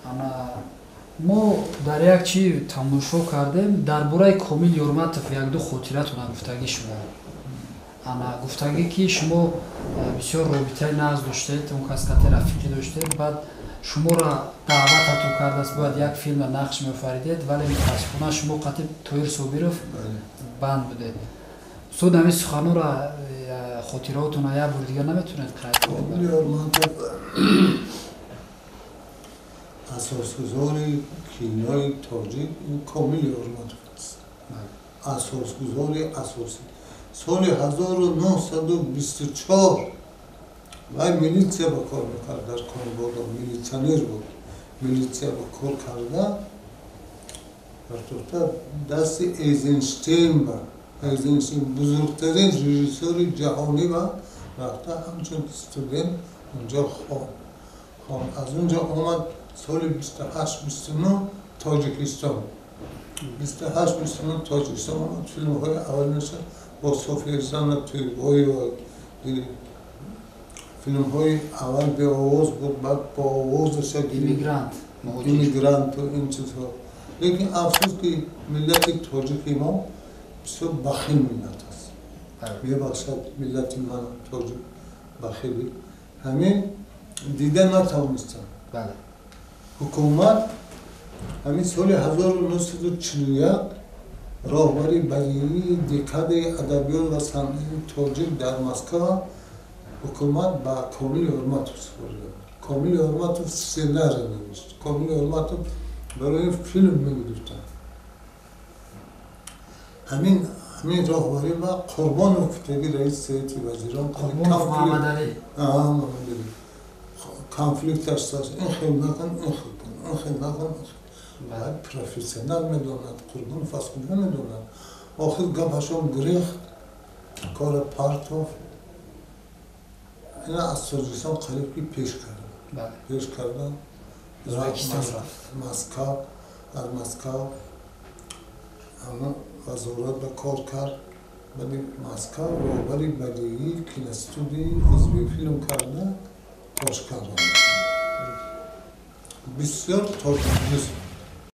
ана мо дар як чи тамошо кардем дар бораи Комил Ёрматов як-ду хотиратона гуфтагӣ шуда. Ана гуфтагӣ ки шумо бисёр робитаи нағз доштед, он кас қате рафиқӣ доштед, баъд шуморо даъвататон кардааст бояд як филма нақш меофаридед, вале мутаассифона шумо қате Тоҳир Собиров банд будед. Суд ҳамин суханҳоро хотираотона як бор дигар наметавонед қайд кунед? اساسگذاری کینای تاجیک این کامل حرمتوف است. اساسگذاری اساسی سال 1924 و میلیتسیا با کار میکرد در کانوادا، میلیتسیانر بود. میلیتسیا با کار کرده در دست ایزنشتین بود. ایزنشتین بزرگترین رژیسور جهانی بود. رفته همچون استودنت اونجا خوان از اونجا اومد سال 28-29 تاجیکستان 28-29 تاجیکستان اومد فیلم های اول نشد با صوفی زن تویبایی و فیلم های اول به آواز بود بعد با آواز شد ایمیگرانت و این چیزها لیکن افسوس که ملت تاجیکی ما بسیار بخیل ملت است میبخشد ملت من تاجیک بخیلی همین دیده نتوانستم حکومت همین سال 1941 راهبری بدیهی دکاد ادبیات و صنعت تاجیک در مسکو حکومت با کامل حرمتوف سپرد. کامل حرمتوف سناریو نوشت. کامل حرمتوف برای فیلم می‌گرفتن. همین راهبری و قربان افتادی رئیس هیئت وزیران قربان محمد علی. محمد علی. کانفلیکت داشت. این خیلی نکن، این خیلی نکن. باید پروفسیونال می‌داند. قربان فاسد نمی‌داند. آخر گپشون گریخت. کار پارتوف. اینا از تاجیکستان قریبی پیش کردن. پیش کردن. ازبکستان رفت. مسکو، از مسکو. اما وزارت به کار کرد. ولی مسکو راهبری بدیهی کیناستودی حزبی فیلم کرده. تاشکند. بسیار تاجیک